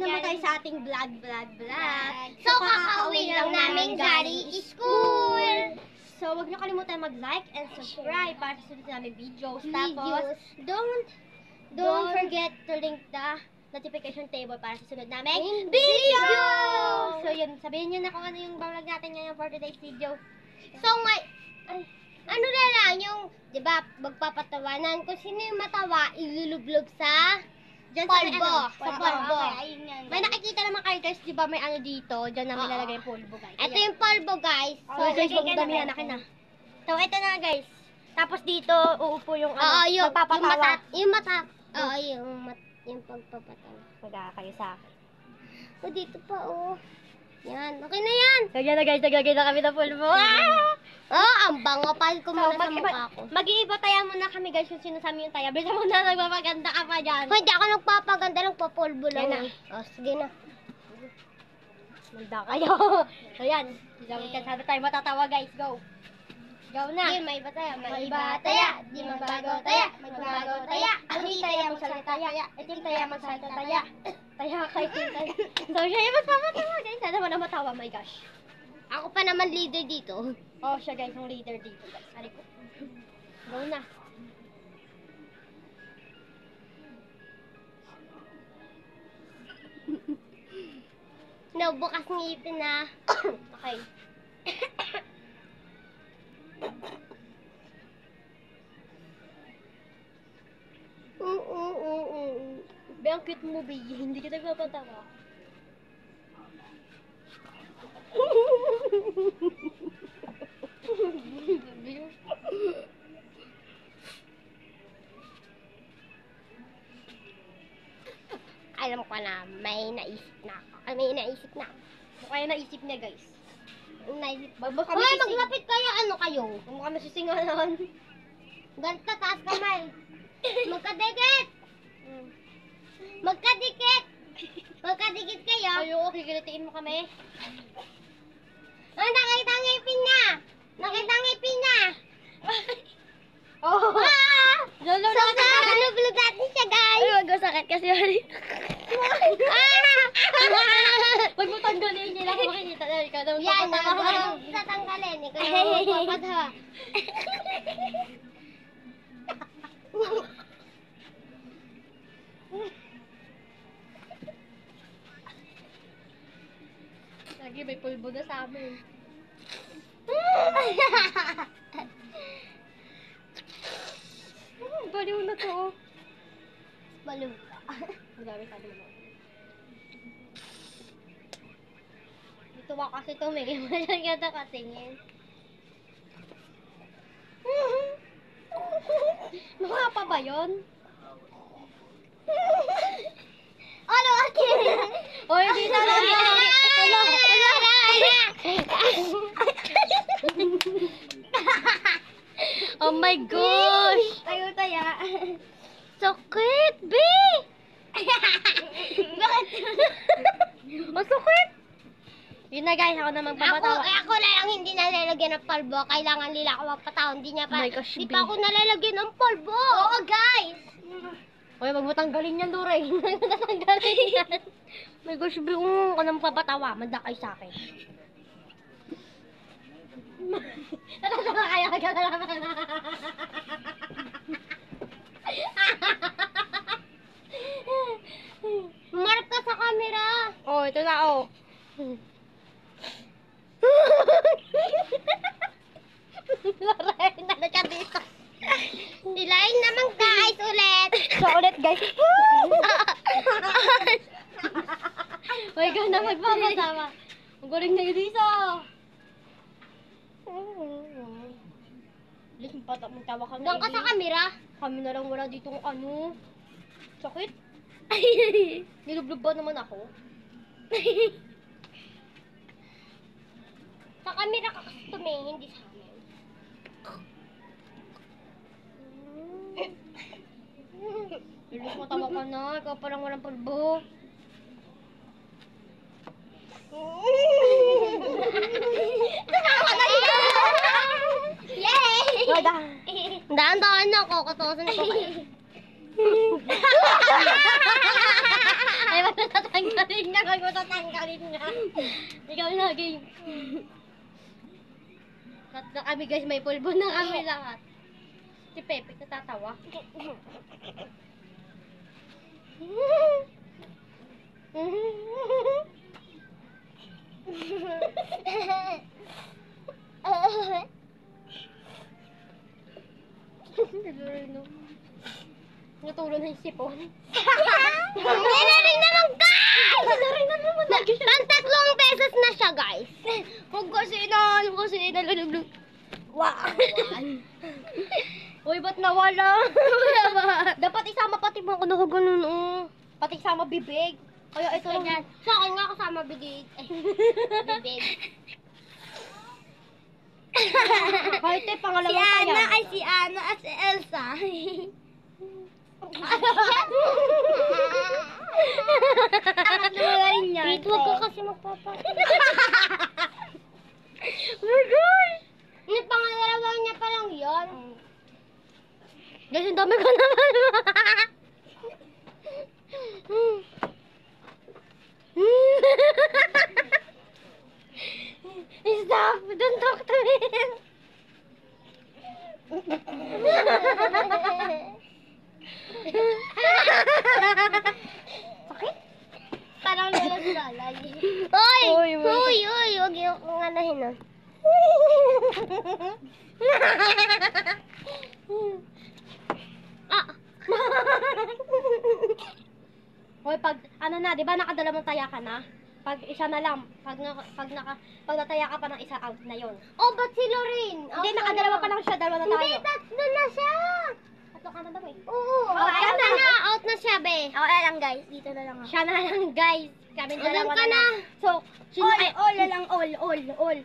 naman tayo sa ating vlog. So, kakauwi lang namin galing school. So, huwag niyo kalimutan mag-like and subscribe para sa sunod namin videos. Videos. Tapos, don't forget to link the notification table para sa sunod namin Video! So, yun. Sabihin niyo na kung ano yung vlog natin ngayon for today's video. So, ano na lang yung, di ba, magpapatawanan. Kung sino yung matawa, ilulublog sa Diyan polvo. Sa polvo. Okay, ayun yan. May nakikita naman kayo guys, di ba may ano dito? Diyan namin lalagay yung polvo guys. Ito yung polvo, guys. So, guys, huwag damihan akin na. So, ito na guys. Tapos dito, uupo yung ano, yung magpapatawa. Yung pagpapatawa. Magkaka kayo sa akin. O, dito pa, oh. Yan, okay na yan. Lagyan na guys, naglagay na kami ng polvo. Ang bango. Pahal ko muna sa mukha ko. Mag-iiba taya muna kami guys kung sino sa amin yung taya. Bisa mo na nagpapaganda ka pa dyan. Hindi ako nagpapaganda, nagpapolvo lang. Yan na. O, sige na. Manda kayo. So yan, sana tayo matatawa guys. Go. Go na. Di may iba tayo, may iba taya. Di magbago taya, magbago taya. Hindi taya magsalita taya. Itim taya magsalita taya. Taya kay itim taya. So siya yung magpapatawa guys. Sana mo na matawa, my gosh. Ako pa naman leader dito. Oh, siya guys, yung leader dito guys. Hari ko. Go na. No, bukas ngipin na. Okay. Be, ang cute mo, be. Hindi kita nagpapatawa. Alam ko na, may naisip na ako. May naisip na. Kaya naisip niya, guys. Naisip. Wag mo kami Hoy, sising. maglapit kayo. Ano kayo? Huwag mo kami sisingalan. Ganito, taas kamay. Magkadikit. Magkadikit. Magkadikit kayo. Ayoko, kikilitiin mo kami. Nakita ang ngipin niya. Nakita ang ngipin niya. Oh! Lolo So, nalulog natin siya, guys. Ay, wag mo sakit kasi yun. Wag mo tanggalin niya lang makikita na ikaw na Yan, magpapatawa. tatanggalin. Ikaw yung magpapatawa. Lagi may pulbo na sa amin. Baliw na to. Baliw. Ang dami sabi mo. Dito ka kasi tumingin. Masyang ganda katingin. Mukha pa ba yun? Ano, akin? O, hindi na lang. Oh my gosh! Tayo taya. Sakit, B! Bakit? Ang sakit! Yun na guys, ako na magpapatawa. Ako na lang hindi nalalagyan ng polvo. Kailangan nila ako magpatawa. Hindi niya pa. Oh my gosh, Di B. pa ako nalalagyan ng polvo. Oo, guys. Uy, wag mo tanggalin yan, Duray. Wag mo tanggalin yan. My gosh, B, ka nang papatawa. Manda kayo sa akin. Natatawa kayo, Mark ka sa camera. Oh, ito na, oh. Lorraine, ano ka dito? Nilain naman guys ulit. So, ulit, guys. Uy, ikaw na magpapatawa. Ang galing na yun, Lisa. Bilis, magtawa kami. Doon ka sa camera. Kami na lang wala ditong ano. Sakit. Nilublob ba naman ako? Sa camera ka kasi tumingin, hindi sa amin. Bilis, matawa ka na. Ikaw parang walang pulbo. Yay! Wala. Daan-daan na ako, katusan ko kayo. Ay, wala tatanggal. tatanggalin niya. Huwag mo tatanggalin niya. Ikaw na, game. Tatlo kami guys, may pulbo na kami lahat. Si Pepe natatawa. Natulo na yung sipon. Nanaring naman ka! Nanaring naman lagi siya. Tatlong pesos na siya, guys. Huwag kasi nalulublob. Wow. Uy, ba't nawala? Dapat isama pati mo ako na ganun, oh. Pati isama bibig. Kaya ito lang. Ganyan. Sa akin nga kasama bibig. Bibig. Kahit eh, pangalawang kaya. Si Ana at si Elsa. Wait, huwag ka kasi magpapatid. My God! Yung pangalawang niya pa lang yun. Guys, ang dami ko naman. Stop! Don't talk to me! Sakit? Parang lalas-lalas. Oy! Uy! Huwag yung anahin nun. Ah! Hoy, pag ano na, 'di ba nakadalawang taya ka na? Pag isa na lang, pag nataya ka pa ng isa, out na 'yon. Oh, ba't si Lorraine? Hindi, nakadalawa pa lang siya, dalawa na tayo. Hindi, tatlo na siya. Tatlo ka na daw eh. Oo. Oh, Out ayan na. Out na siya, be. Ako na lang guys, dito na lang ako. Siya na lang guys. Kami Alam dalawa ka na na. lang. So, sino all na lang, all.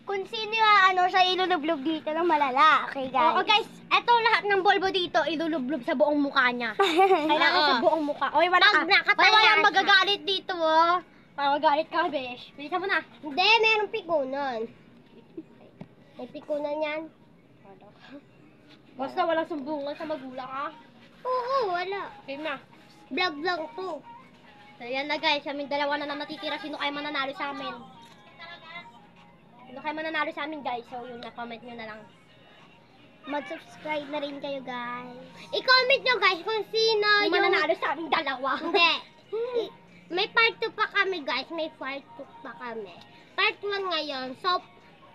Kung sino siya ilulublob dito ng malala. Okay guys? Oo guys, eto lahat ng bulbo dito ilulublob sa buong mukha niya. Kailangan sa buong mukha. Oy, wala ka. Pag nakataya Wala siya. magagalit dito, oh. Magagalit ka, besh. Bilisan mo na. Hindi, merong pikunan. May pikunan yan. Basta walang sumbungan sa magulang, ha? Oo, wala. Okay na. Vlog lang to. So, yan na guys. Kaming dalawa na natitira. Sino kayo mananalo sa amin? Sino kayo mananalo sa amin, guys? So, yun na. Comment nyo na lang. Mag-subscribe na rin kayo, guys. I-comment nyo, guys, kung sino Yung mananalo sa aming dalawa. Hindi. May part 2 pa kami, guys. May part 2 pa kami. Part 1 ngayon. So,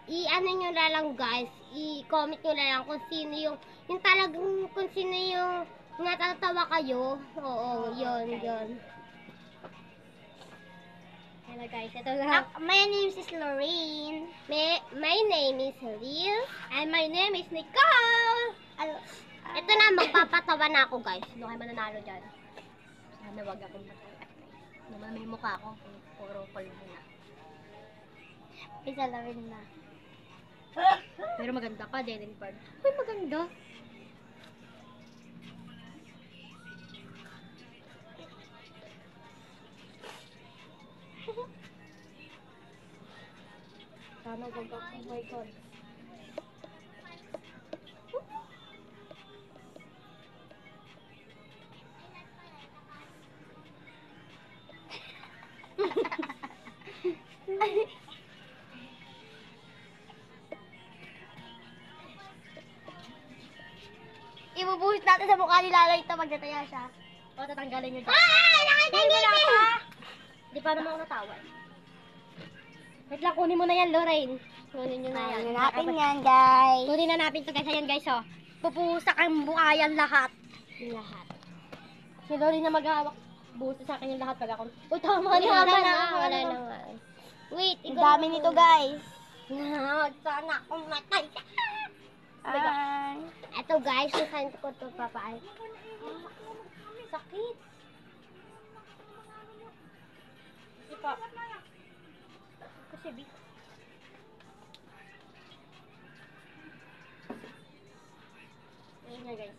i-ano nyo na lang, guys. I-comment nyo na lang kung sino yung talagang, kung sino yung natatawa kayo. Oo, yun. Hello guys, ito lang. My name is Lorraine. My name is Lil. And my name is Nicole. Ito na, magpapatawa na ako, guys. Sino kayo mananalo dyan? Sana wag akong mataya. Naman may mukha ko. Puro pulbo na. Isa lang na. Pero maganda ka, Jalen Bird. Uy, maganda. Sana wag ako. Oh my God. Ibubuhos natin sa mukha ni Lala ito pag nataya siya. O, tatanggalin nyo dyan. Nakitanggal niya! Di pa naman ako natawa. Wait lang, kunin mo na yan, Lorraine. Kunin nyo na yan. natin yan, guys. Kunin na natin to guys. Ayan guys, oh. Pupusak ang mukha yan lahat. Lahat. Si Lorraine na maghahawak. Buhusan sa akin yung lahat pag ako. Uy, tama na. Wala na nga. Wait, Ang dami nito, guys. Sana akong matay. Ito, guys, saan ko ito papaan. Sakit. Di pa. Kasi bi. Ayun nga guys.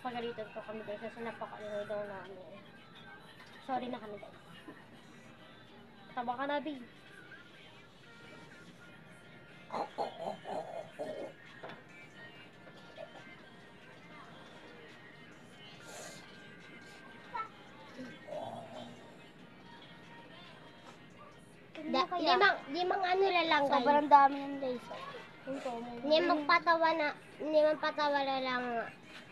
Pagalitan ko kami guys kasi napaka-ano daw namin. Sorry na kami guys. Tama ka na, B. kaya? Limang ano na lang guys. Sobrang dami ng guys. Limang patawa na lang.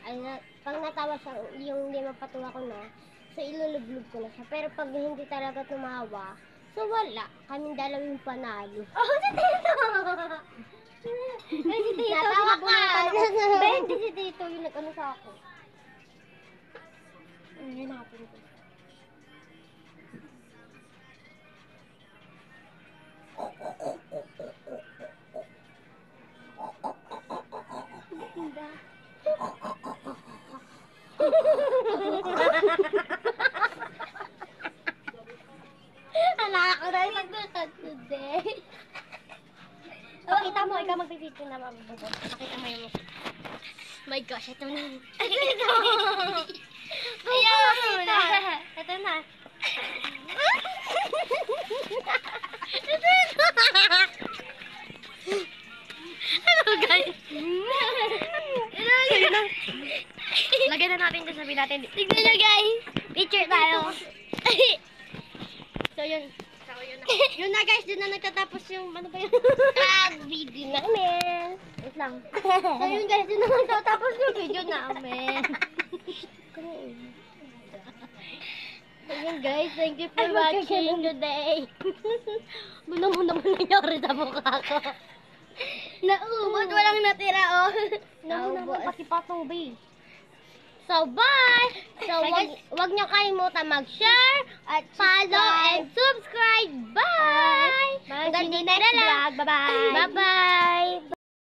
Ay, pag natawa siya, yung limang patawa ko na, so ilulublog ko na siya. Pero pag hindi talaga tumawa, so wala. Kaming dalawang panalo. Oh, si Tito! Si Tito, Natawa ka! Hindi si Tito yung nag-ano sa ako. Ano natin ito? Anak ko dahil magbukat today. Pakita mo, ikaw magpipito na mabubugot. Pakita mo yung my gosh, ito na. Ito! Ayan! Ito na. Hello guys! Lagyan na natin ito, sabihin natin. Tignan nyo guys! Picture tayo. So yun. Yun na guys, dun na nagtatapos yung ano ba yun? Video namin. Wait lang. So yun guys, dun na nagtatapos yung video namin. So yun guys, thank you for watching today. Muna nangyari sa mukha ko. Naubot, walang natira oh. Naubos. Pati patubig. So, bye! So, Bye, wag nyo kalimutan mag-share, At follow, and subscribe. Bye! Bye! Hanggang See you dito next na lang. vlog. Bye-bye! Bye-bye!